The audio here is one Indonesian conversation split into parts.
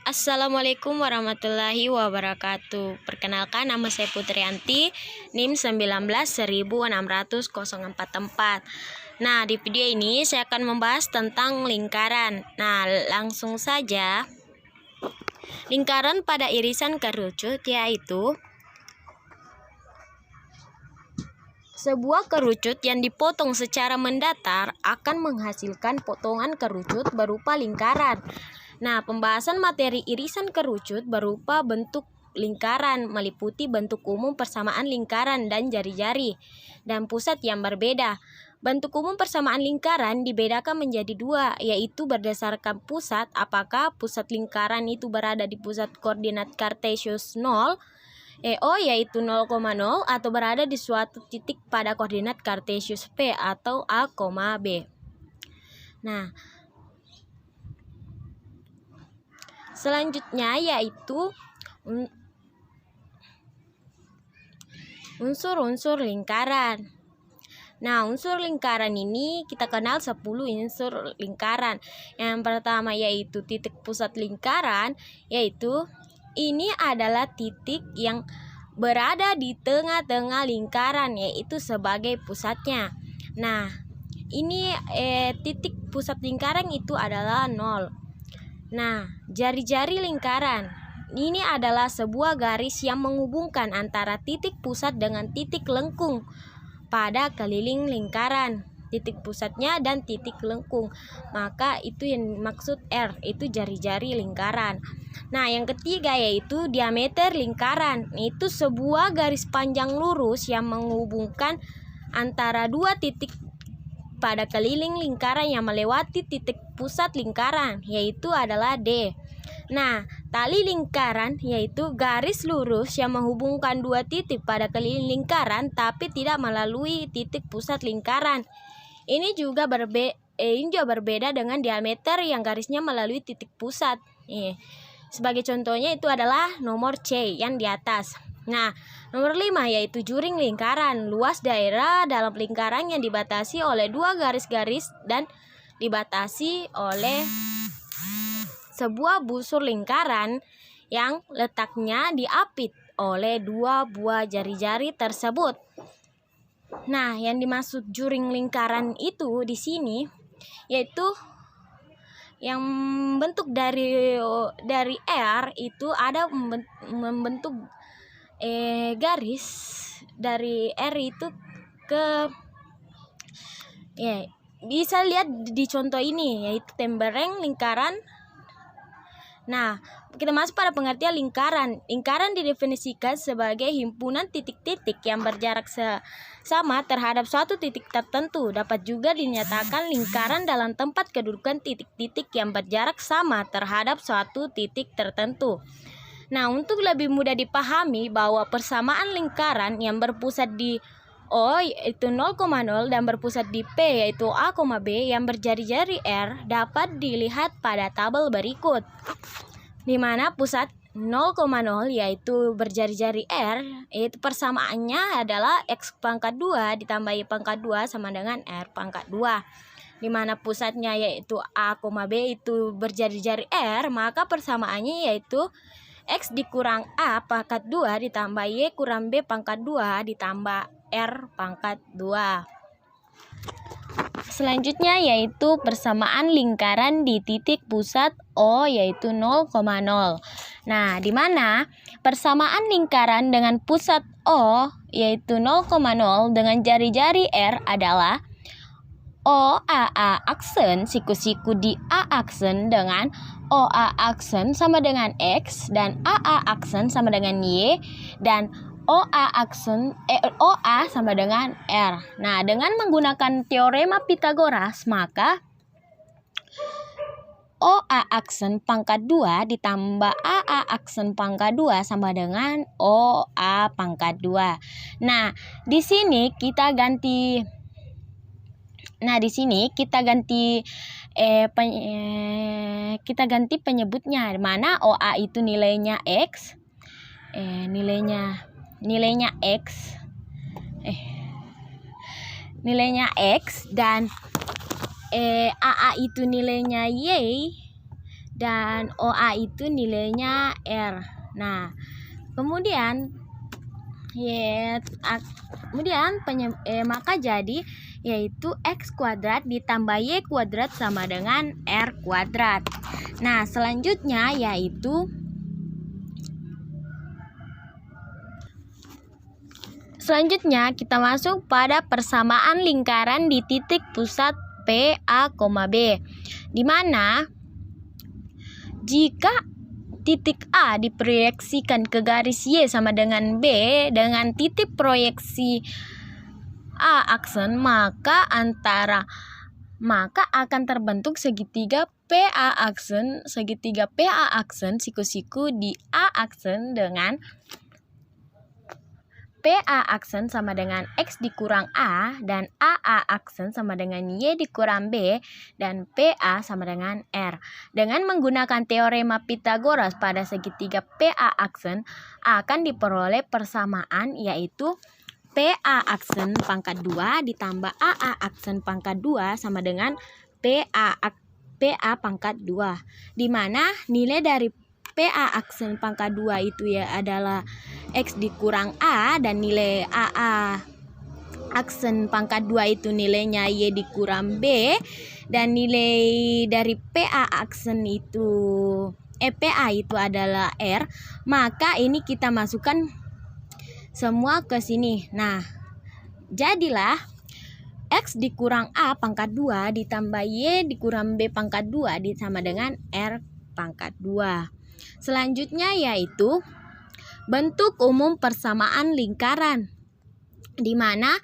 Assalamualaikum warahmatullahi wabarakatuh. Perkenalkan, nama saya Putrianti, NIM 19.16044. Nah, di video ini saya akan membahas tentang lingkaran. Nah, langsung saja. Lingkaran pada irisan kerucut yaitu sebuah kerucut yang dipotong secara mendatar akan menghasilkan potongan kerucut berupa lingkaran. Nah, pembahasan materi irisan kerucut berupa bentuk lingkaran meliputi bentuk umum persamaan lingkaran dan jari-jari dan pusat yang berbeda. Bentuk umum persamaan lingkaran dibedakan menjadi dua, yaitu berdasarkan pusat, apakah pusat lingkaran itu berada di pusat koordinat Kartesius 0, EO yaitu 0,0, atau berada di suatu titik pada koordinat Kartesius P atau A, B. Nah, selanjutnya yaitu unsur-unsur lingkaran. Nah, unsur lingkaran ini kita kenal 10 unsur lingkaran. Yang pertama yaitu titik pusat lingkaran, yaitu ini adalah titik yang berada di tengah-tengah lingkaran, yaitu sebagai pusatnya. Nah, ini titik pusat lingkaran itu adalah 0. Nah, jari-jari lingkaran ini adalah sebuah garis yang menghubungkan antara titik pusat dengan titik lengkung pada keliling lingkaran, titik pusatnya dan titik lengkung. Maka itu yang dimaksud R, itu jari-jari lingkaran. Nah, yang ketiga yaitu diameter lingkaran. Itu sebuah garis panjang lurus yang menghubungkan antara dua titik pada keliling lingkaran yang melewati titik pusat lingkaran, yaitu adalah D. Nah, tali lingkaran yaitu garis lurus yang menghubungkan dua titik pada keliling lingkaran tapi tidak melalui titik pusat lingkaran. Ini juga berbeda dengan diameter yang garisnya melalui titik pusat. Sebagai contohnya itu adalah nomor C yang di atas. Nah, nomor 5 yaitu juring lingkaran, luas daerah dalam lingkaran yang dibatasi oleh dua garis-garis dan dibatasi oleh sebuah busur lingkaran yang letaknya diapit oleh dua buah jari-jari tersebut. Nah, yang dimaksud juring lingkaran itu di sini yaitu yang bentuk dari R itu ada membentuk garis dari R itu ke bisa lihat di contoh ini yaitu tembereng lingkaran. Nah, kita masuk pada pengertian lingkaran. Lingkaran didefinisikan sebagai himpunan titik-titik yang berjarak sama terhadap suatu titik tertentu. Dapat juga dinyatakan lingkaran dalam tempat kedudukan titik-titik yang berjarak sama terhadap suatu titik tertentu. Nah, untuk lebih mudah dipahami bahwa persamaan lingkaran yang berpusat di O yaitu 0,0 dan berpusat di P yaitu A, B yang berjari-jari R dapat dilihat pada tabel berikut, di mana pusat 0,0 yaitu berjari-jari R, yaitu persamaannya adalah X pangkat 2 ditambah Y pangkat 2 sama dengan R pangkat 2. Di mana pusatnya yaitu A, B itu berjari-jari R, maka persamaannya yaitu X dikurang A pangkat 2 ditambah Y kurang B pangkat 2 ditambah R pangkat 2. Selanjutnya yaitu persamaan lingkaran di titik pusat O yaitu 0,0. Nah, di mana persamaan lingkaran dengan pusat O yaitu 0,0 dengan jari-jari R adalah OAA aksen siku-siku di A aksen dengan OA aksen sama dengan X dan AA aksen sama dengan Y dan OA sama dengan R. Nah, dengan menggunakan teorema Pythagoras, maka OA aksen pangkat 2 ditambah AA aksen pangkat 2 sama dengan OA pangkat 2. Nah, di sini kita ganti penyebutnya, di mana OA itu nilainya X, nilainya X dan AA itu nilainya Y dan OA itu nilainya R. Nah, kemudian maka jadi yaitu X kuadrat ditambah Y kuadrat sama dengan R kuadrat. Nah, selanjutnya kita masuk pada persamaan lingkaran di titik pusat P, A, B, di mana jika titik A diproyeksikan ke garis Y sama dengan B dengan titik proyeksi A aksen, maka akan terbentuk segitiga PA aksen siku-siku di A aksen dengan PA aksen sama dengan X dikurang A dan AA aksen sama dengan Y dikurang B dan PA sama dengan R. Dengan menggunakan teorema Pythagoras pada segitiga PA aksen akan diperoleh persamaan yaitu PA aksen pangkat 2 ditambah AA aksen pangkat 2 sama dengan PA pangkat 2, di mana nilai dari PA aksen pangkat 2 itu adalah X dikurang A dan nilai AA aksen pangkat 2 itu nilainya Y dikurang B dan nilai dari PA aksen itu PA itu adalah R. Maka ini kita masukkan semua ke sini. Nah, jadilah X dikurang A pangkat 2 ditambah Y dikurang B pangkat 2 sama dengan R pangkat 2. Selanjutnya yaitu bentuk umum persamaan lingkaran, di mana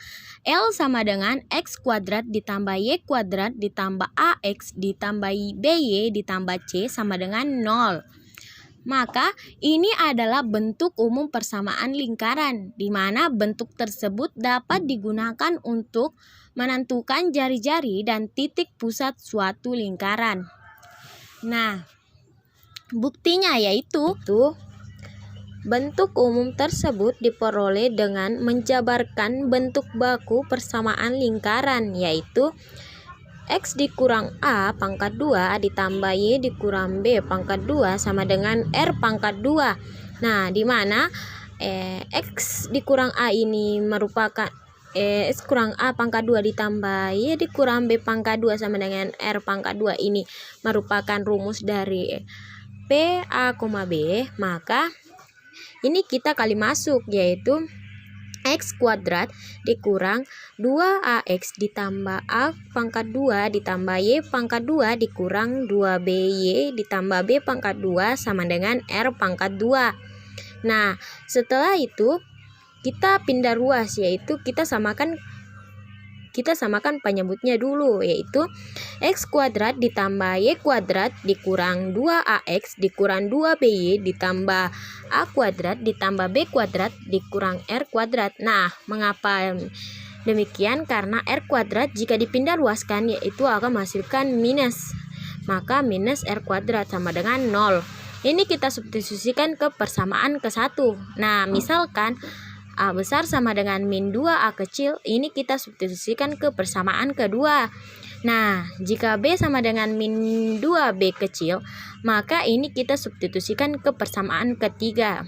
L sama dengan X kuadrat ditambah Y kuadrat ditambah AX ditambah BY ditambah C sama dengan 0. Maka ini adalah bentuk umum persamaan lingkaran, di mana bentuk tersebut dapat digunakan untuk menentukan jari-jari dan titik pusat suatu lingkaran. Nah, buktinya yaitu bentuk umum tersebut diperoleh dengan menjabarkan bentuk baku persamaan lingkaran, yaitu X dikurang A pangkat 2 ditambah Y dikurang B pangkat 2 sama dengan R pangkat 2. Nah, di mana X dikurang A ini merupakan X kurang A pangkat 2 ditambah Y dikurang B pangkat 2 sama dengan R pangkat 2 ini merupakan rumus dari P, A, B. Maka ini kita kali masuk, yaitu X kuadrat dikurang 2AX ditambah A pangkat 2 ditambah Y pangkat 2 dikurang 2BY ditambah B pangkat 2 sama dengan R pangkat 2. Nah, setelah itu kita pindah ruas, yaitu kita samakan penyebutnya dulu, yaitu X kuadrat ditambah Y kuadrat dikurang 2AX dikurang 2BY ditambah A kuadrat ditambah B kuadrat dikurang R kuadrat. Nah, mengapa demikian? Karena R kuadrat jika dipindah ruaskan yaitu akan menghasilkan minus. Maka minus R kuadrat sama dengan 0. Ini kita substitusikan ke persamaan ke-1. Nah, misalkan A besar sama dengan min 2A kecil, ini kita substitusikan ke persamaan kedua. Nah, jika B sama dengan min 2B kecil, maka ini kita substitusikan ke persamaan ketiga.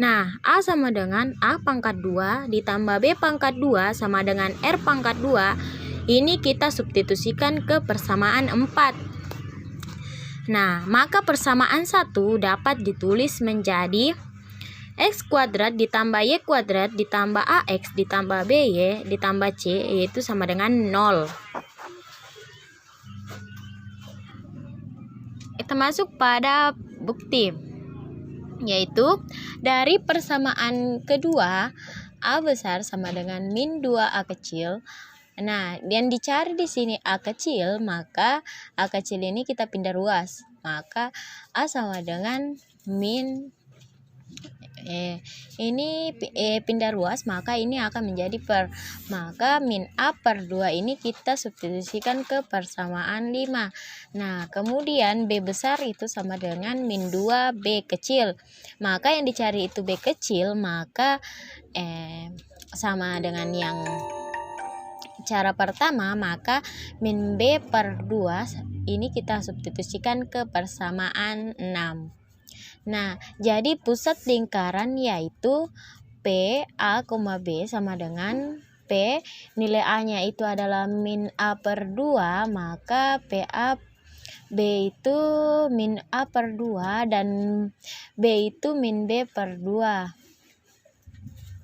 Nah, A sama dengan A pangkat 2 ditambah B pangkat 2 sama dengan R pangkat 2, ini kita substitusikan ke persamaan 4. Nah, maka persamaan 1 dapat ditulis menjadi X kuadrat ditambah Y kuadrat ditambah AX ditambah BY ditambah C, yaitu sama dengan 0. Kita masuk pada bukti, yaitu dari persamaan kedua A besar sama dengan min 2A kecil. Nah, yang dicari di sini A kecil, maka A kecil ini kita pindah ruas. Maka A sama dengan min ini pindah ruas, maka ini akan menjadi maka min A per 2 ini kita substitusikan ke persamaan 5. Nah, kemudian B besar itu sama dengan min 2B kecil, maka yang dicari itu B kecil, maka sama dengan yang cara pertama, maka min B per 2 ini kita substitusikan ke persamaan 6. Nah, jadi pusat lingkaran yaitu P A, B sama dengan P, nilai A-nya itu adalah min A per 2, maka PA B itu min A per 2 dan B itu min B per 2.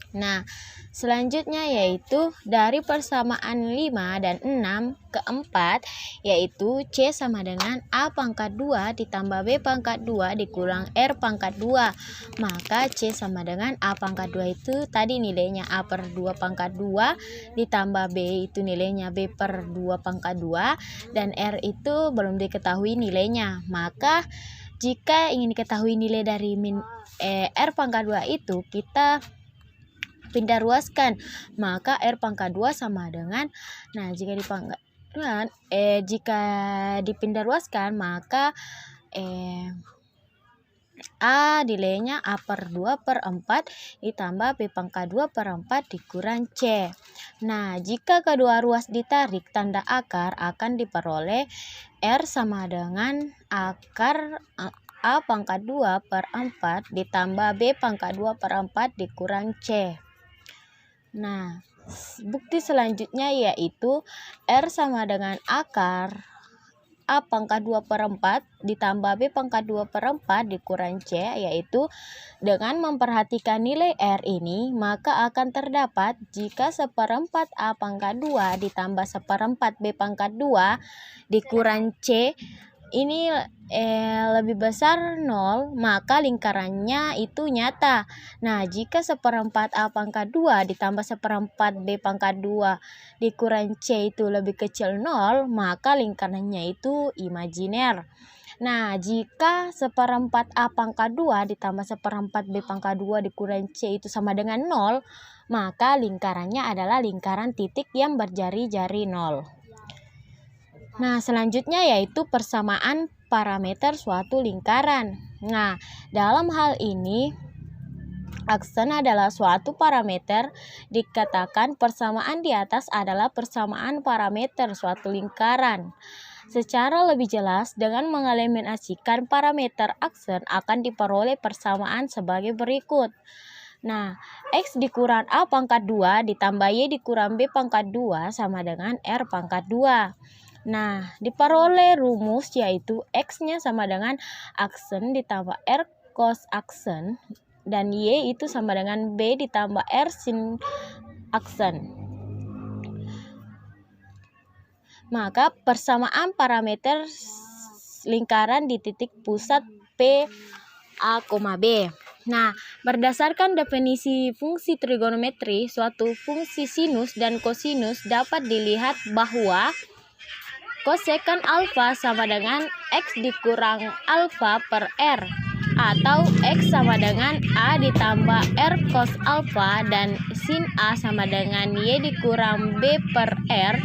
Nah, selanjutnya yaitu dari persamaan 5 dan 6 ke 4, yaitu C sama dengan A pangkat 2 ditambah B pangkat 2 dikurang R pangkat 2. Maka C sama dengan A pangkat 2 itu tadi nilainya A per 2 pangkat 2 ditambah B itu nilainya B per 2 pangkat 2 dan R itu belum diketahui nilainya. Maka jika ingin diketahui nilai dari R pangkat 2 itu kita pindah ruaskan, maka R pangkat 2 sama dengan, nah jika dipindah ruaskan maka A nilainya A per 2 per 4 ditambah B pangkat 2 per 4 dikurang C. Nah, jika kedua ruas ditarik tanda akar akan diperoleh R sama dengan akar A pangkat 2 per 4 ditambah B pangkat 2 per 4 dikurang C. Nah, bukti selanjutnya yaitu R sama dengan akar A pangkat 2 per 4 ditambah B pangkat 2 per 4 dikurang C, yaitu dengan memperhatikan nilai R ini maka akan terdapat jika 1/4 A pangkat 2 ditambah 1/4 B pangkat 2 dikurang C ini lebih besar 0, maka lingkarannya itu nyata. Nah, jika 1/4 A pangkat 2 ditambah 1/4 B pangkat 2 dikurang C itu lebih kecil 0, maka lingkarannya itu imajiner. Nah, jika 1/4 A pangkat 2 ditambah 1/4 B pangkat 2 dikurang C itu sama dengan 0, maka lingkarannya adalah lingkaran titik yang berjari-jari 0. Nah, selanjutnya yaitu persamaan parameter suatu lingkaran. Nah, dalam hal ini aksen adalah suatu parameter, dikatakan persamaan di atas adalah persamaan parameter suatu lingkaran. Secara lebih jelas, dengan mengeliminasikan parameter aksen akan diperoleh persamaan sebagai berikut. Nah, X dikurang A pangkat 2 ditambah Y dikurang B pangkat 2 sama dengan R pangkat 2. Nah, diperoleh rumus yaitu X-nya sama dengan aksen ditambah R cos aksen dan Y itu sama dengan B ditambah R sin aksen. Maka persamaan parameter lingkaran di titik pusat P A, B. Nah, berdasarkan definisi fungsi trigonometri, suatu fungsi sinus dan kosinus dapat dilihat bahwa kosekan alfa sama dengan X dikurang alfa per R, atau X sama dengan A ditambah R cos alfa dan sin A sama dengan Y dikurang B per R,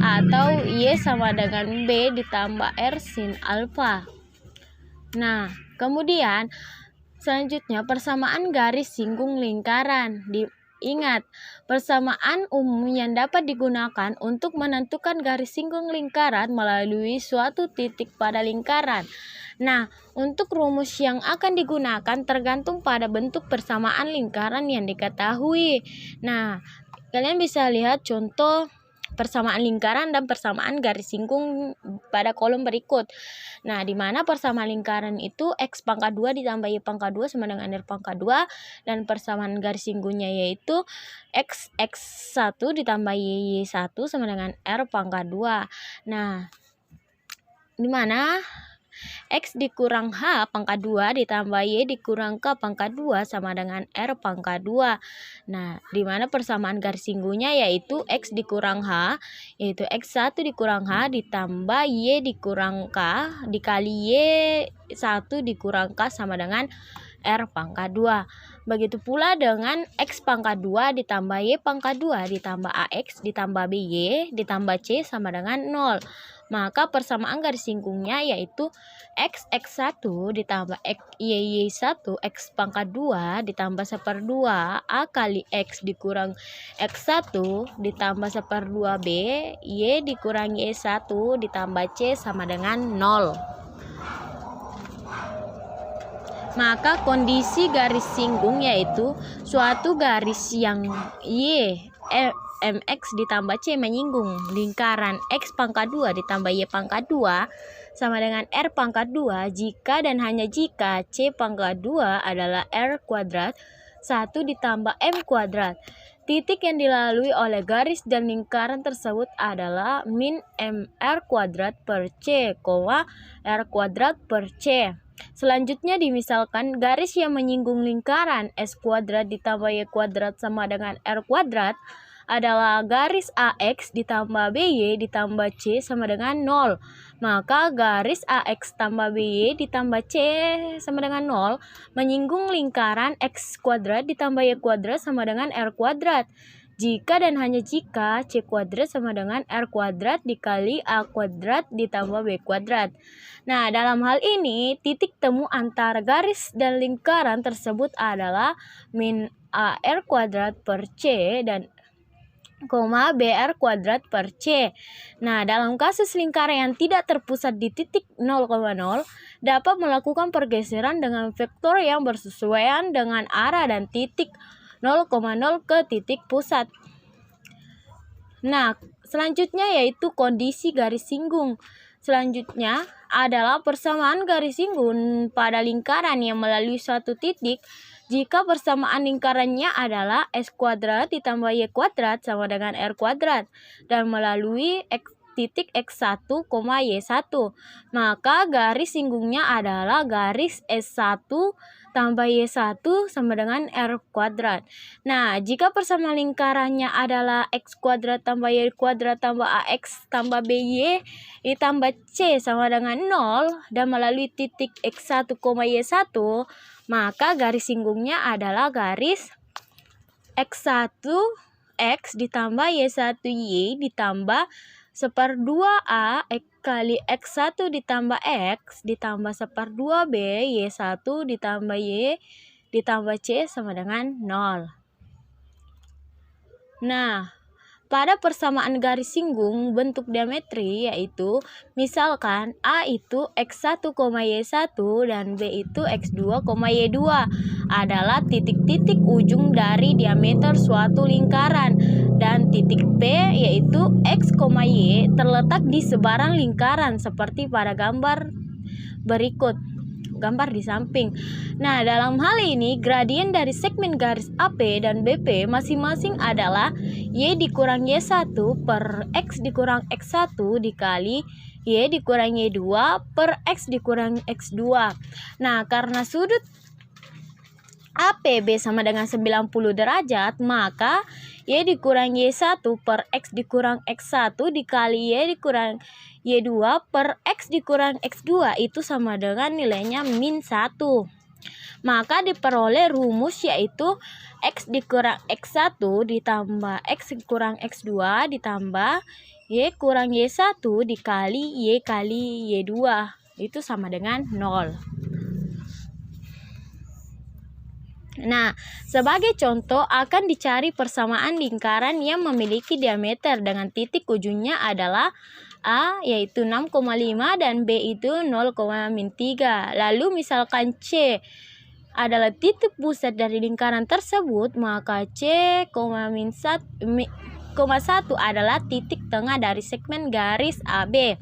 atau Y sama dengan B ditambah R sin alfa. Nah, kemudian selanjutnya persamaan garis singgung lingkaran. Ingat, persamaan umum yang dapat digunakan untuk menentukan garis singgung lingkaran melalui suatu titik pada lingkaran. Nah, untuk rumus yang akan digunakan tergantung pada bentuk persamaan lingkaran yang diketahui. Nah, kalian bisa lihat contoh persamaan lingkaran dan persamaan garis singgung pada kolom berikut. Nah, di mana persamaan lingkaran itu X pangkat 2 ditambah Y pangkat 2 sama dengan R pangkat 2, dan persamaan garis singgungnya yaitu X1 ditambah Y1 sama dengan R pangkat 2. Nah, di mana X dikurang H pangkat 2 ditambah Y dikurang K pangkat 2 sama dengan R pangkat 2. Nah, di mana persamaan garis singgungnya yaitu X dikurang H, yaitu X1 dikurang H ditambah Y dikurang K dikali Y1 dikurang K sama dengan R pangkat 2. Begitu pula dengan X pangkat 2 ditambah Y pangkat 2 ditambah AX ditambah BY ditambah C sama dengan 0. Maka persamaan garis singgungnya yaitu X1 ditambah Y1 X pangkat 2 ditambah 1/2 A kali X dikurang X1 ditambah 1/2 B Y dikurang Y1 ditambah C sama dengan 0. Maka kondisi garis singgung yaitu suatu garis yang MX ditambah C menyinggung lingkaran X pangkat 2 ditambah Y pangkat 2 sama dengan R pangkat 2 jika dan hanya jika C pangkat 2 adalah R kuadrat 1 ditambah M kuadrat. Titik yang dilalui oleh garis dan lingkaran tersebut adalah min MR kuadrat per C, R kuadrat per C. Selanjutnya dimisalkan garis yang menyinggung lingkaran S kuadrat ditambah Y kuadrat sama dengan R kuadrat adalah garis AX ditambah BY ditambah C sama dengan 0. Maka garis AX tambah BY ditambah C sama dengan 0 menyinggung lingkaran X kuadrat ditambah Y kuadrat sama dengan R kuadrat. Jika dan hanya jika C kuadrat sama dengan R kuadrat dikali A kuadrat ditambah B kuadrat. Nah, dalam hal ini titik temu antara garis dan lingkaran tersebut adalah min AR kuadrat per C dan BR kuadrat per C. Nah, dalam kasus lingkaran yang tidak terpusat di titik 0,0 dapat melakukan pergeseran dengan vektor yang bersesuaian dengan arah dan titik 0,0 ke titik pusat. Nah, selanjutnya yaitu kondisi garis singgung. Selanjutnya adalah persamaan garis singgung pada lingkaran yang melalui suatu titik jika persamaan lingkarannya adalah S kuadrat ditambah Y kuadrat sama dengan R kuadrat dan melalui titik X1, Y1. Maka garis singgungnya adalah garis S1 tambah Y1 sama dengan R kuadrat. Nah, jika persamaan lingkarannya adalah X kuadrat tambah Y kuadrat tambah AX tambah BY ditambah C sama dengan 0 dan melalui titik X1, Y1, maka garis singgungnya adalah garis X1 X ditambah Y1 Y ditambah 1/2A kali X1 ditambah X ditambah 1/2B Y1 ditambah Y ditambah C sama dengan 0. Nah, pada persamaan garis singgung bentuk diametri yaitu misalkan A itu X1, Y1 dan B itu X2, Y2 adalah titik-titik ujung dari diameter suatu lingkaran dan titik P yaitu X, Y terletak di sebarang lingkaran seperti pada gambar berikut. Gambar di samping. Nah, dalam hal ini gradien dari segmen garis AP dan BP masing-masing adalah Y dikurang Y1 per X dikurang X1 dikali Y dikurang Y2 per X dikurang X2. Nah, karena sudut APB sama dengan 90 derajat, maka Y dikurang Y1 per X dikurang X1 dikali Y dikurang Y2 per X dikurang X2 itu sama dengan nilainya min 1. Maka diperoleh rumus yaitu X dikurang X1 ditambah X dikurang X2 ditambah Y kurang Y1 dikali Y kali Y2 itu sama dengan 0. Nah, sebagai contoh akan dicari persamaan lingkaran yang memiliki diameter dengan titik ujungnya adalah A yaitu 6,5 dan B itu 0,3. Lalu misalkan C adalah titik pusat dari lingkaran tersebut, maka C, 1 adalah titik tengah dari segmen garis AB.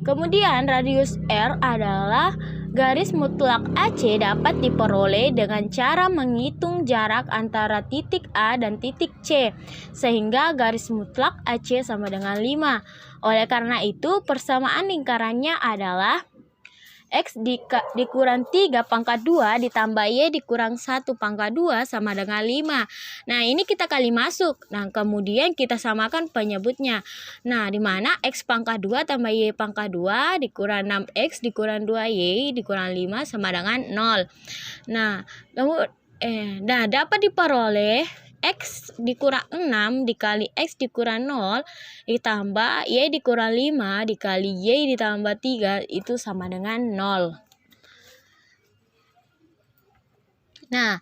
Kemudian radius R adalah garis mutlak AC dapat diperoleh dengan cara menghitung jarak antara titik A dan titik C, sehingga garis mutlak AC sama dengan 5. Oleh karena itu, persamaan lingkarannya adalah X dikurang 3 pangkat 2 ditambah Y dikurang 1 pangkat 2 sama dengan 5. Nah, ini kita kali masuk. Nah, kemudian kita samakan penyebutnya. Nah, di mana X pangkat 2 tambah Y pangkat 2 dikurang 6X dikurang 2Y dikurang 5 sama dengan 0. Nah, dapat diperoleh X dikurang 6 dikali X dikurang 0 ditambah Y dikurang 5 dikali Y ditambah 3 itu sama dengan 0. Nah,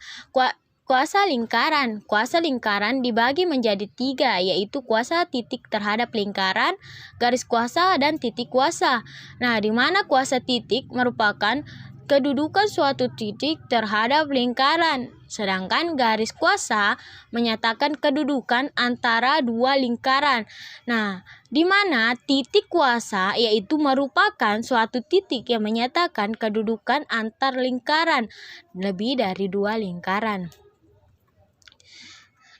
kuasa lingkaran. Kuasa lingkaran dibagi menjadi 3, yaitu kuasa titik terhadap lingkaran, garis kuasa, dan titik kuasa. Nah, di mana kuasa titik merupakan kedudukan suatu titik terhadap lingkaran, sedangkan garis kuasa menyatakan kedudukan antara dua lingkaran. Nah, di mana titik kuasa yaitu merupakan suatu titik yang menyatakan kedudukan antar lingkaran lebih dari dua lingkaran.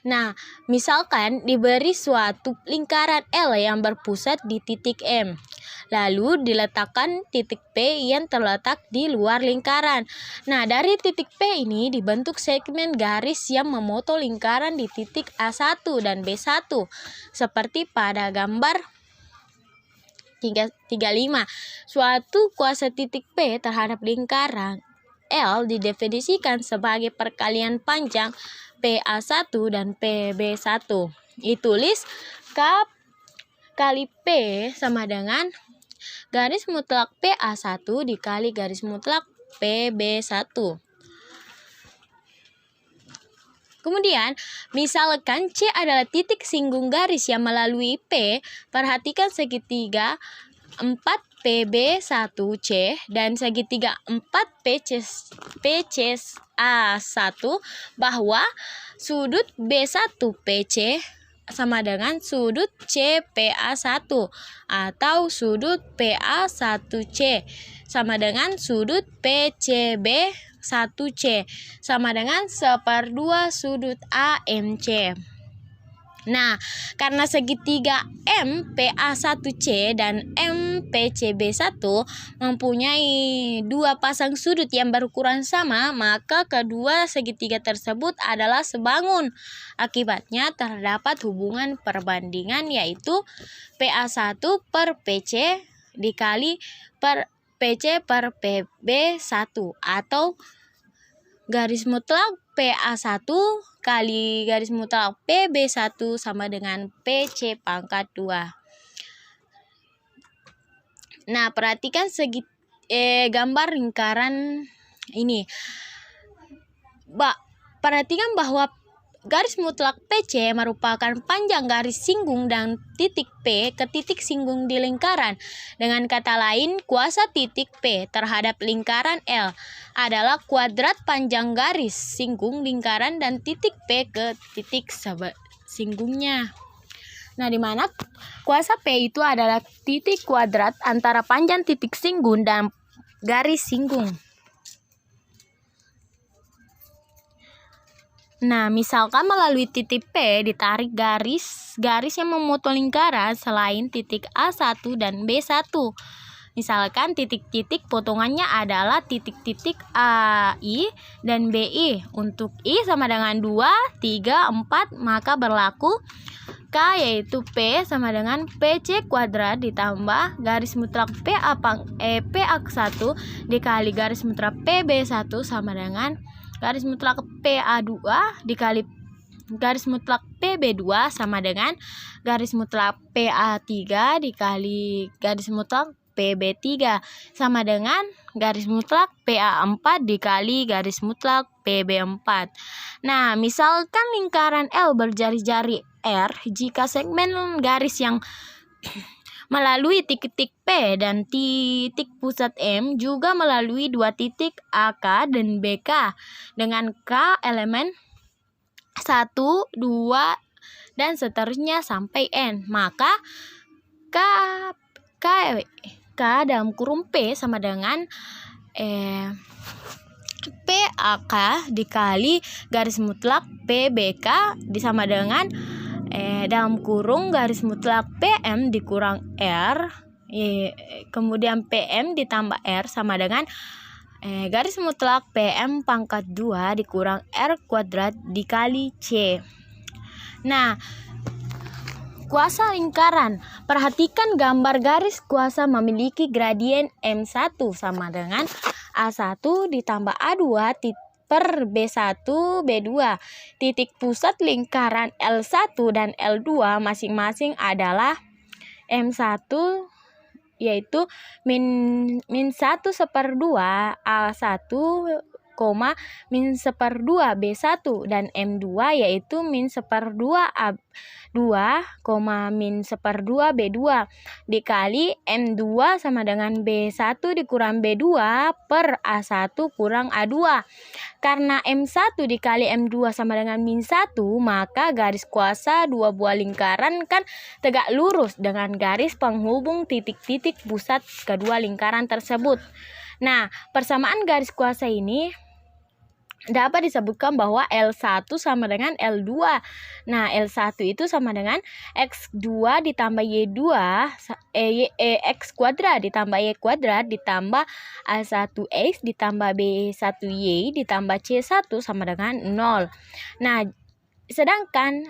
Nah, misalkan diberi suatu lingkaran L yang berpusat di titik M, lalu diletakkan titik P yang terletak di luar lingkaran. Nah, dari titik P ini dibentuk segmen garis yang memotong lingkaran di titik A1 dan B1, seperti pada gambar 35. Suatu kuasa titik P terhadap lingkaran L didefinisikan sebagai perkalian panjang PA1 dan PB1. Ditulis K kali P sama dengan garis mutlak PA1 dikali garis mutlak PB1. Kemudian, misalkan C adalah titik singgung garis yang melalui P, perhatikan segitiga 4PB1C dan segitiga 4PCA1 bahwa sudut B1PC sama dengan sudut CPA1 atau sudut PA1C sama dengan sudut PCB1C sama dengan 1/2 sudut AMC. Nah, karena segitiga MPA1C dan MPCB1 mempunyai dua pasang sudut yang berukuran sama, maka kedua segitiga tersebut adalah sebangun. Akibatnya terdapat hubungan perbandingan yaitu PA1 per PC dikali per PC per PB1 atau garis mutlak PA1 kali garis mutlak PB1 sama dengan PC pangkat 2. Nah, perhatikan gambar lingkaran ini. Perhatikan bahwa garis mutlak PC merupakan panjang garis singgung dan titik P ke titik singgung di lingkaran. Dengan kata lain, kuasa titik P terhadap lingkaran L adalah kuadrat panjang garis singgung lingkaran dan titik P ke titik singgungnya. Nah, di mana kuasa P itu adalah titik kuadrat antara panjang titik singgung dan garis singgung. Nah, misalkan melalui titik P ditarik garis yang memotong lingkaran selain titik A1 dan B1. Misalkan titik-titik potongannya adalah titik-titik AI dan BI. Untuk I sama dengan 2, 3, 4, maka berlaku K yaitu P sama dengan PC kuadrat ditambah garis mutlak PA1 dikali garis mutlak PB1 sama dengan garis mutlak PA2 dikali garis mutlak PB2 sama dengan garis mutlak PA3 dikali garis mutlak PB3 sama dengan garis mutlak PA4 dikali garis mutlak PB4. Nah, misalkan lingkaran L berjari-jari R jika segmen garis yang melalui titik P dan titik pusat M juga melalui dua titik AK dan BK dengan K elemen 1, 2, dan seterusnya sampai N. Maka K dalam kurung P sama dengan PAK dikali garis mutlak PBK disama dengan dalam kurung garis mutlak PM dikurang R kemudian PM ditambah R sama dengan garis mutlak PM pangkat 2 dikurang R kuadrat dikali C. Nah, kuasa lingkaran. Perhatikan gambar garis kuasa memiliki gradien M1 sama dengan A1 ditambah A2 per B1 B2. Titik pusat lingkaran L1 dan L2 masing-masing adalah M1 yaitu min 1/2 A1, min 1/2 B1 dan M2 yaitu min 1/2 A2, min 1/2 B2 dikali M2 sama dengan B1 dikurang B2 per A1 kurang A2. Karena M1 dikali M2 sama dengan min 1, maka garis kuasa dua buah lingkaran kan tegak lurus dengan garis penghubung titik-titik pusat kedua lingkaran tersebut. Nah, persamaan garis kuasa ini dapat disebutkan bahwa L1 sama dengan L2. Nah, L1 itu sama dengan X2 ditambah Y2, X kuadrat ditambah Y kuadrat ditambah A1X ditambah B1Y ditambah C1 sama dengan 0. Nah, sedangkan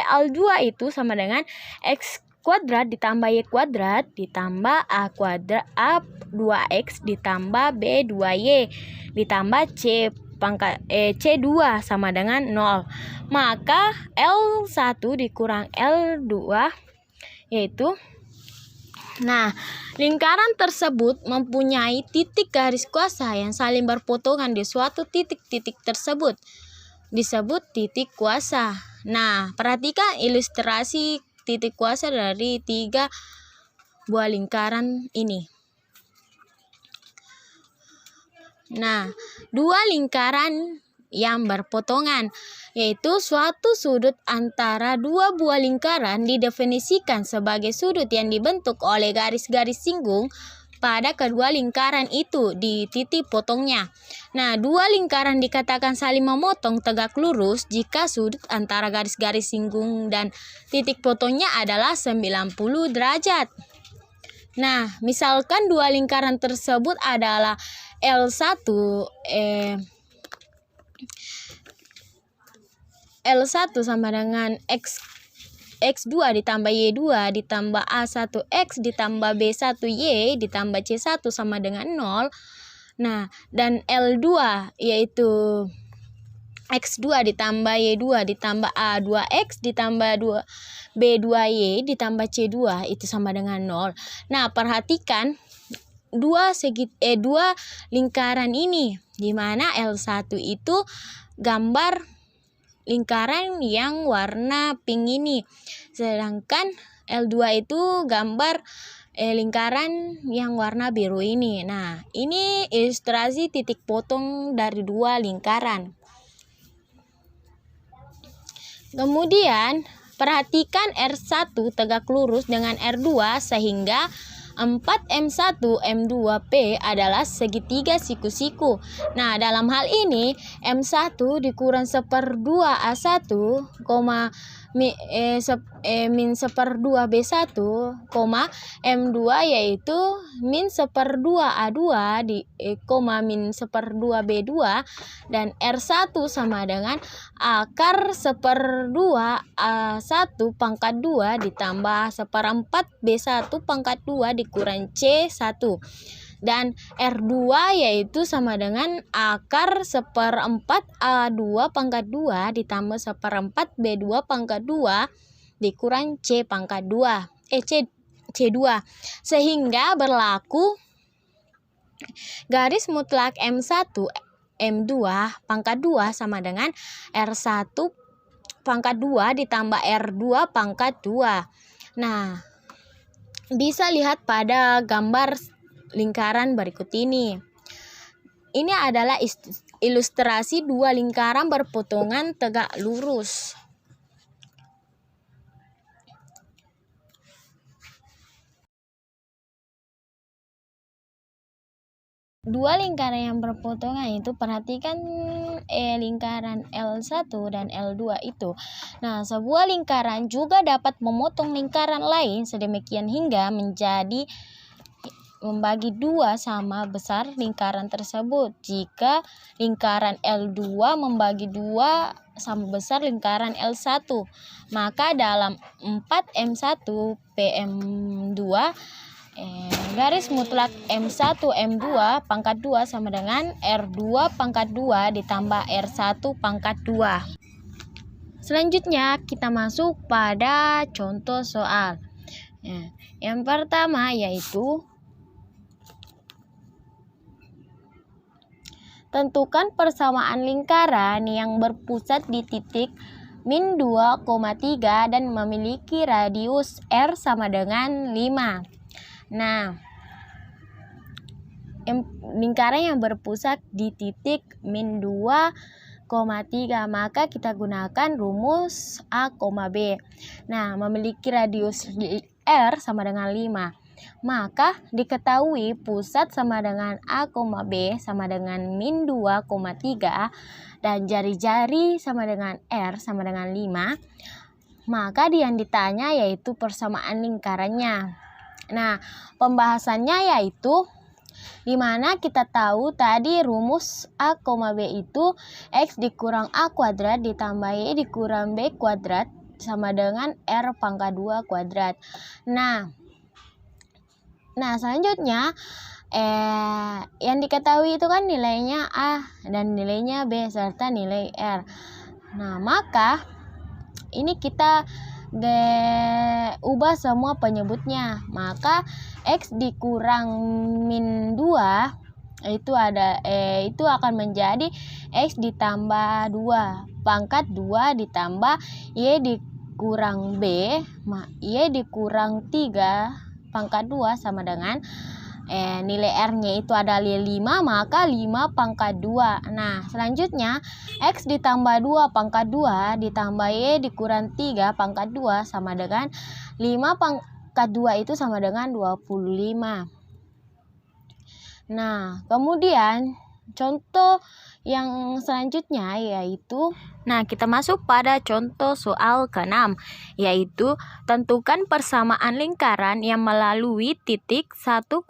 L2 itu sama dengan X kuadrat ditambah Y kuadrat ditambah A kuadrat A2X ditambah B2Y ditambah C2 sama dengan 0. Maka L1 dikurang L2 yaitu, nah, lingkaran tersebut mempunyai titik garis kuasa yang saling berpotongan di suatu titik-titik tersebut disebut titik kuasa. Nah, perhatikan ilustrasi titik kuasa dari 3 buah lingkaran ini. Nah, 2 lingkaran yang berpotongan, yaitu suatu sudut antara 2 buah lingkaran didefinisikan sebagai sudut yang dibentuk oleh garis-garis singgung pada kedua lingkaran itu di titik potongnya. Nah, 2 lingkaran dikatakan saling memotong tegak lurus jika sudut antara garis-garis singgung dan titik potongnya adalah 90 derajat. Nah, misalkan 2 lingkaran tersebut adalah L1 sama dengan X2 ditambah Y2 ditambah A1X ditambah B1Y ditambah C1 sama dengan 0. Nah, dan L2 yaitu X2 ditambah Y2 ditambah A2X ditambah B2Y ditambah C2 itu sama dengan 0. Nah, perhatikan dua lingkaran ini, di mana L1 itu gambar lingkaran yang warna pink ini, sedangkan L2 itu gambar lingkaran yang warna biru ini. Nah, ini ilustrasi titik potong dari 2 lingkaran. Kemudian perhatikan R1 tegak lurus dengan R2 sehingga 4M1 M2P min segitiga siku-siku. Nah, dalam hal ini M1 dikurang 1/2 A1, min 1/2 B1, M2 yaitu min 1/2 A2 min 1/2 B2 dan R1 sama dengan akar 1/2 A1 pangkat 2 ditambah 1/4 B1 pangkat 2 dikurang C1. Dan R2 yaitu sama dengan akar 1/4 A2 pangkat 2 ditambah 1/4 B2 pangkat 2 dikurang C pangkat 2. C2. Sehingga berlaku garis mutlak M1 M2 pangkat 2 sama dengan R1 pangkat 2 ditambah R2 pangkat 2. Nah, bisa lihat pada gambar lingkaran berikut ini. Ini adalah ilustrasi 2 lingkaran berpotongan tegak lurus. dua lingkaran yang berpotongan itu, perhatikan lingkaran L1 dan L2 itu. Nah, sebuah lingkaran juga dapat memotong lingkaran lain sedemikian hingga menjadi membagi dua sama besar lingkaran tersebut. Jika lingkaran L2 membagi dua sama besar lingkaran L1, maka dalam 4M1 PM2 garis mutlak M1 M2 pangkat 2 sama dengan R2 pangkat 2 ditambah R1 pangkat 2. Selanjutnya kita masuk pada contoh soal. Yang pertama yaitu tentukan persamaan lingkaran yang berpusat di titik min 2,3 dan memiliki radius R sama dengan 5. Nah, lingkaran yang berpusat di titik min 2,3, maka kita gunakan rumus A, B. Nah, memiliki radius R sama dengan 5. Maka diketahui pusat sama dengan A, B sama dengan min 2,3 dan jari-jari sama dengan R sama dengan 5. Maka yang ditanya yaitu persamaan lingkarannya. Nah, pembahasannya yaitu dimana kita tahu tadi rumus A, B itu X dikurang A kuadrat ditambah Y dikurang B kuadrat sama dengan R pangkat 2 kuadrat. Nah selanjutnya yang diketahui itu kan nilainya A dan nilainya B serta nilai R. Nah, maka ini kita ubah semua penyebutnya. Maka X dikurang min 2 itu itu akan menjadi X ditambah 2 pangkat 2 ditambah Y dikurang B Y dikurang 3 pangkat 2 sama dengan nilai R-nya itu adalah 5, maka 5 pangkat 2. Nah, selanjutnya X ditambah 2 pangkat 2 ditambah Y dikurang 3 pangkat 2 sama dengan 5 pangkat 2 itu sama dengan 25. Nah, kemudian contoh yang selanjutnya yaitu kita masuk pada contoh soal ke-6, yaitu tentukan persamaan lingkaran yang melalui titik 1,1,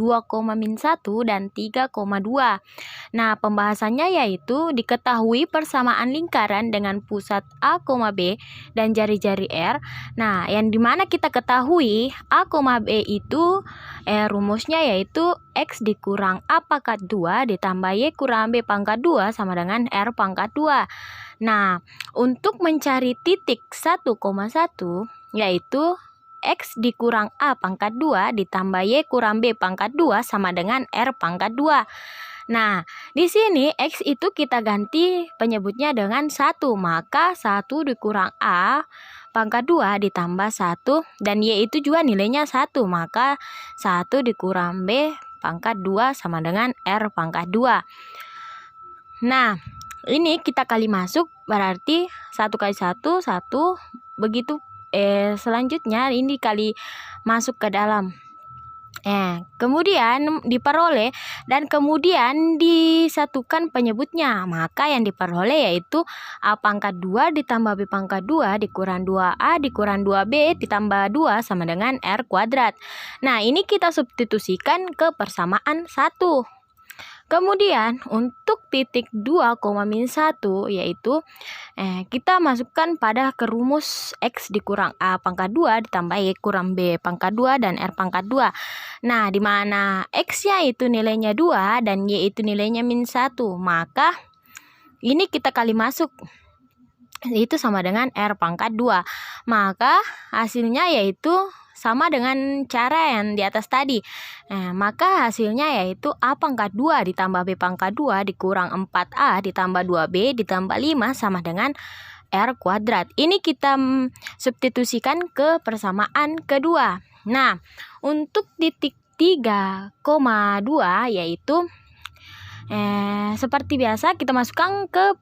2,-1 dan 3,2. Nah, pembahasannya yaitu diketahui persamaan lingkaran dengan pusat A, B dan jari-jari R. Nah, yang dimana kita ketahui A, B itu rumusnya yaitu X dikurang A pangkat 2 ditambah Y kurang B pangkat 2 sama dengan R pangkat 2. Nah, untuk mencari titik 1,1 yaitu X dikurang A pangkat 2 ditambah Y kurang B pangkat 2 sama dengan R pangkat 2. Nah, di sini X itu kita ganti penyebutnya dengan 1, maka 1 dikurang A pangkat 2 ditambah 1 dan Y itu juga nilainya 1, maka 1 dikurang B pangkat 2 sama dengan R pangkat 2. Nah, ini kita kali masuk berarti 1 kali 1, 1, begitu selanjutnya ini kali masuk ke dalam. Kemudian diperoleh dan kemudian disatukan penyebutnya. Maka yang diperoleh yaitu A pangkat 2 ditambah B pangkat 2 dikurang 2A dikurang 2B ditambah 2 sama dengan R kuadrat. Nah, ini kita substitusikan ke persamaan 1. Kemudian untuk titik 2,-1 yaitu kita masukkan pada ke rumus X dikurang A pangkat 2 ditambah Y kurang B pangkat 2 dan R pangkat 2. Nah, di mana X-nya itu nilainya 2 dan Y itu nilainya min 1, maka ini kita kali masuk. Itu sama dengan R pangkat 2. Maka hasilnya yaitu sama dengan cara yang di atas tadi. Maka hasilnya yaitu A pangkat 2 ditambah B pangkat 2 dikurang 4A ditambah 2B ditambah 5 sama dengan R kuadrat. Ini kita substitusikan ke persamaan kedua. Nah, untuk titik 3,2 yaitu seperti biasa kita masukkan ke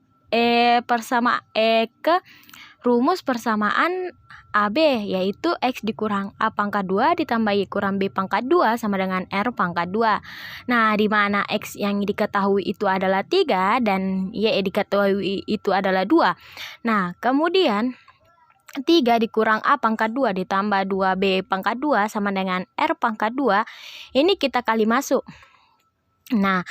rumus persamaan AB, yaitu X dikurang A pangkat 2 ditambah Y kurang B pangkat 2 sama dengan R pangkat 2. Nah, di mana X yang diketahui itu adalah 3 dan Y diketahui itu adalah 2. Nah, kemudian 3 dikurang A pangkat 2 ditambah 2B pangkat 2 sama dengan R pangkat 2. Ini kita kali masuk. Nah,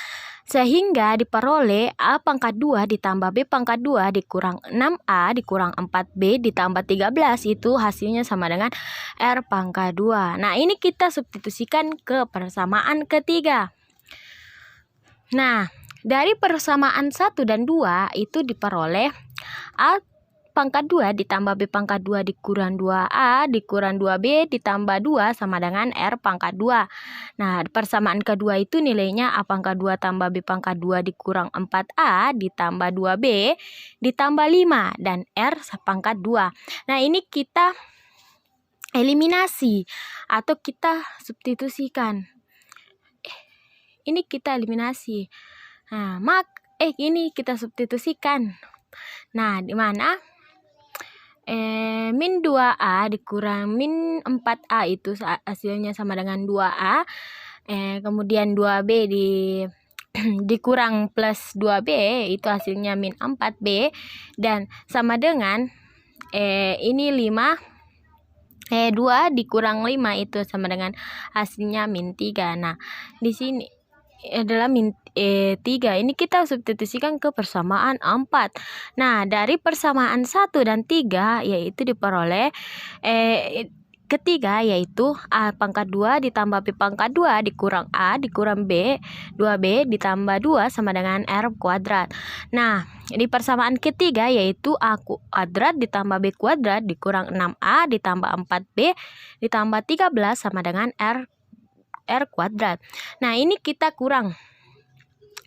sehingga diperoleh A pangkat 2 ditambah B pangkat 2 dikurang 6A dikurang 4B ditambah 13, itu hasilnya sama dengan R pangkat 2. Nah, ini kita substitusikan ke persamaan ketiga. Nah, dari persamaan 1 dan 2 itu diperoleh A pangkat 2 ditambah B pangkat 2 dikurang 2A dikurang 2B ditambah 2 sama dengan R pangkat 2. Nah, persamaan kedua itu nilainya A pangkat 2 tambah B pangkat 2 dikurang 4A ditambah 2B ditambah 5 dan R pangkat 2. Nah, ini kita eliminasi atau kita substitusikan. Ini kita eliminasi. Nah, ini kita substitusikan. Nah, di mana min 2A dikurang min 4A itu hasilnya sama dengan 2A. Kemudian 2B dikurang plus 2B itu hasilnya min 4B dan sama dengan ini 5 2 dikurang 5 itu sama dengan hasilnya min 3. Nah, di sini adalah min 3. Ini kita substitusikan ke persamaan 4. Nah, dari persamaan 1 dan 3 yaitu diperoleh ketiga, yaitu A pangkat 2 ditambah B pangkat 2 dikurang A dikurang B 2B ditambah 2 sama dengan R kuadrat. Nah, di persamaan ketiga yaitu A kuadrat ditambah B kuadrat dikurang 6A ditambah 4B ditambah 13 sama dengan R kuadrat. Nah, ini kita kurang.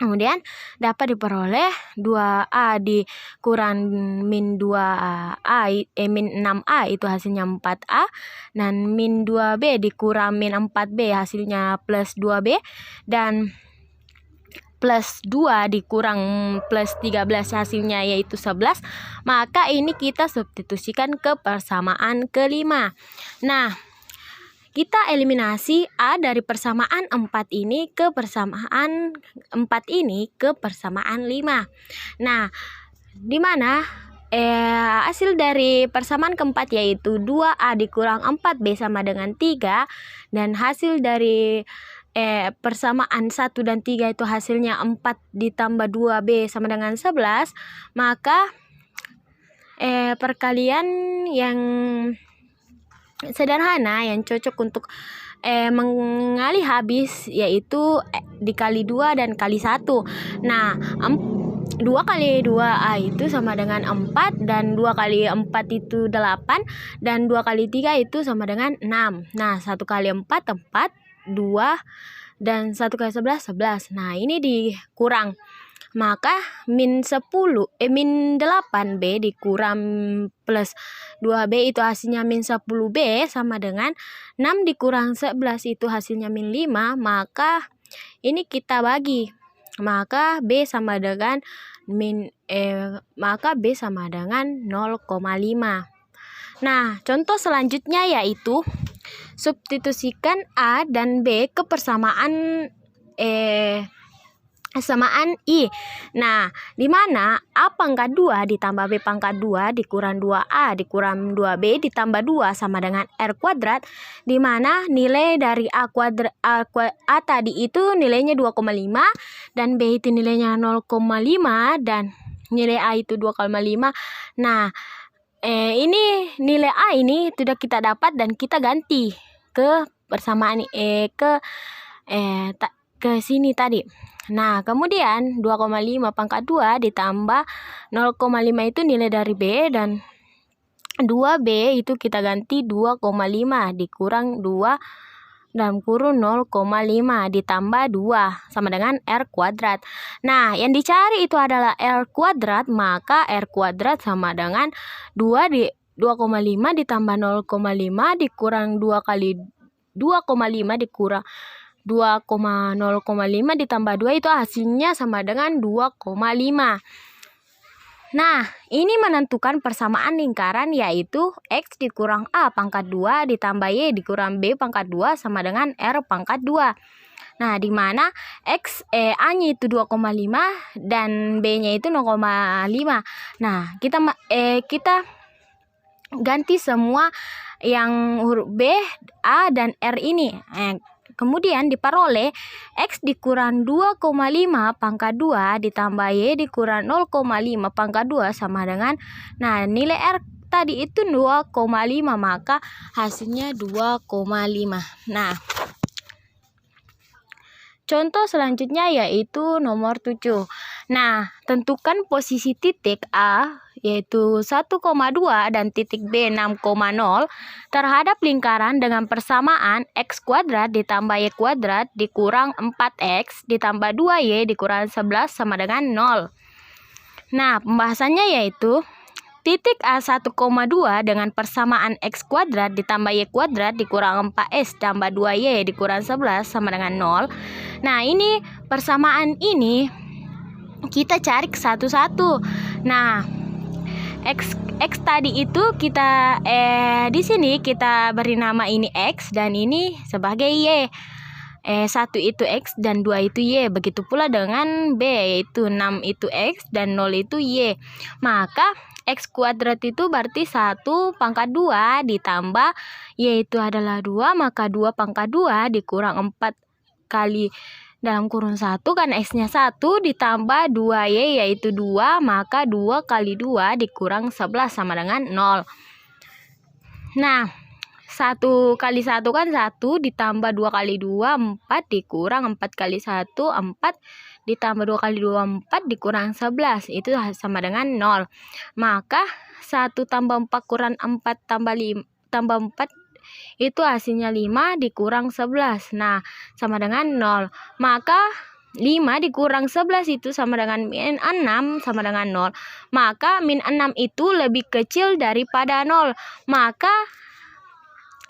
Kemudian dapat diperoleh 2A dikurang min 2A min 6A itu hasilnya 4A dan min 2B dikurang min 4B hasilnya plus 2B dan plus 2 dikurang plus 13 hasilnya yaitu 11. Maka ini kita substitusikan ke persamaan kelima. Nah, kita eliminasi A dari persamaan 4 ini ke persamaan 4 ini ke persamaan 5. Nah, di mana hasil dari persamaan keempat yaitu 2A dikurang 4B sama dengan 3 dan hasil dari persamaan 1 dan 3 itu hasilnya 4 ditambah 2B sama dengan 11. Maka perkalian yang sederhana yang cocok untuk mengalih habis yaitu dikali 2 dan kali 1. Nah, 2 kali 2A itu sama dengan 4 dan 2 kali 4 itu 8 dan 2 kali 3 itu sama dengan 6. Nah, 1 kali 4 2 dan 1 kali 11 11. Nah, ini dikurang. Maka min 8B dikurang plus 2B itu hasilnya min 10B sama dengan 6 dikurang 11 itu hasilnya min 5. Maka ini kita bagi. Maka B sama dengan maka B sama dengan 0,5. Nah, contoh selanjutnya yaitu substitusikan A dan B ke persamaan samaan I. Nah, di mana A pangkat 2 ditambah B pangkat 2 dikurang 2A dikurang 2B ditambah 2 sama dengan R kuadrat, di mana nilai dari A tadi itu nilainya 2,5 dan B itu nilainya 0,5 dan nilai A itu 2,5. Nah, ini nilai A ini sudah kita dapat dan kita ganti ke persamaan ke sini tadi. Nah, kemudian 2,5 pangkat 2 ditambah 0,5 itu nilai dari B dan 2B itu kita ganti 2,5 dikurang 2 dalam kurung 0,5 ditambah 2 sama dengan R kuadrat. Nah, yang dicari itu adalah R kuadrat, maka R kuadrat sama dengan 2,5 ditambah 0,5 dikurang 2 kali 2,5 dikurang 2,0,5 ditambah 2 itu hasilnya sama dengan 2,5. Nah, ini menentukan persamaan lingkaran, yaitu X dikurang A pangkat 2 ditambah Y dikurang B pangkat 2 sama dengan R pangkat 2. Nah, di mana A-nya itu 2,5 dan B-nya itu 0,5. Nah, kita ganti semua yang huruf B, A, dan R ini. Kemudian diperoleh X dikurang 2,5 pangkat 2 ditambah Y dikurang 0,5 pangkat 2 sama dengan, nah, nilai R tadi itu 2,5, maka hasilnya 2,5. Nah, contoh selanjutnya yaitu nomor 7. Nah, tentukan posisi titik A yaitu 1,2 dan titik B 6,0 terhadap lingkaran dengan persamaan X kuadrat ditambah Y kuadrat dikurang 4X ditambah 2Y dikurang 11 sama dengan 0. Nah, pembahasannya yaitu titik A 1,2 dengan persamaan X kuadrat ditambah Y kuadrat dikurang 4X tambah 2Y dikurang 11 sama dengan 0. Nah, ini persamaan ini kita cari satu-satu. Nah, X tadi itu kita di sini kita beri nama ini X dan ini sebagai Y. 1 itu X dan 2 itu Y. Begitu pula dengan B, yaitu 6 itu X dan 0 itu Y. Maka X kuadrat itu berarti 1 pangkat 2 ditambah Y itu adalah 2, maka 2 pangkat 2 dikurang 4 kali dalam kurung 1 kan X-nya 1 ditambah 2Y yaitu 2, maka 2 kali 2 dikurang 11 sama dengan 0. Nah, 1 kali 1 kan 1 ditambah 2 kali 2 4 dikurang 4 kali 1 4 ditambah 2 kali 2 4 dikurang 11, itu sama dengan 0. Maka 1 tambah 4 kurang 4 tambah 5 tambah 4 itu hasilnya 5 dikurang 11. Nah, sama dengan 0. Maka 5 dikurang 11 itu sama dengan min 6 sama dengan 0. Maka min 6 itu lebih kecil daripada 0. Maka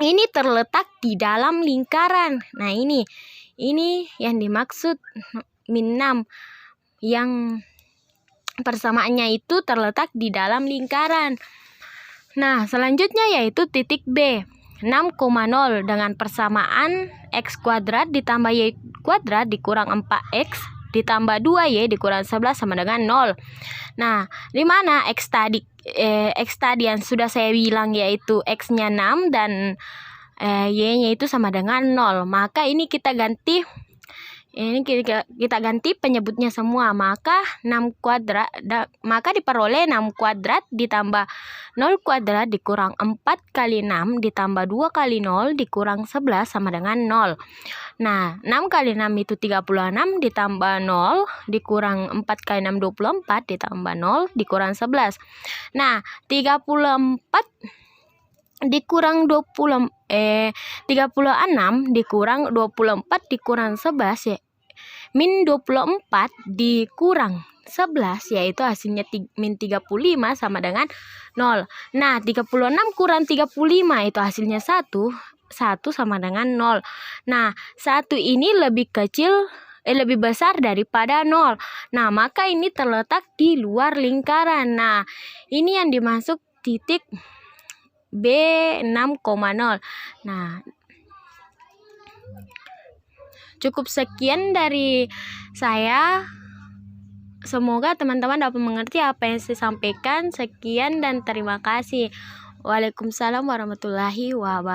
ini terletak di dalam lingkaran. Nah, ini yang dimaksud min 6 yang persamaannya itu terletak di dalam lingkaran. Nah, selanjutnya yaitu titik B 6,0 dengan persamaan X kuadrat ditambah Y kuadrat dikurang 4X ditambah 2Y dikurang 11 sama dengan 0. Nah, di mana X tadi yang sudah saya bilang yaitu X-nya 6 dan Y-nya itu sama dengan 0. Maka ini kita ganti penyebutnya semua, maka 6 kuadrat maka diperoleh 6 kuadrat ditambah 0 kuadrat dikurang 4 kali 6 ditambah 2 kali 0 dikurang 11 sama dengan 0. Nah, 6 kali 6 itu 36 ditambah 0 dikurang 4 kali 6 24 ditambah 0 dikurang 11. Nah, 34 dikurang 36 dikurang 24 dikurang 11 ya. Min 24 dikurang 11 yaitu hasilnya min 35 sama dengan 0. Nah, 36 kurang 35 itu hasilnya 1 sama dengan 0. Nah, 1 ini lebih besar daripada 0. Nah, maka ini terletak di luar lingkaran. Nah, ini yang dimaksud titik B 6,0. Nah, cukup sekian dari saya. Semoga teman-teman dapat mengerti apa yang saya sampaikan. Sekian dan terima kasih. Waalaikumsalam warahmatullahi wabarakatuh.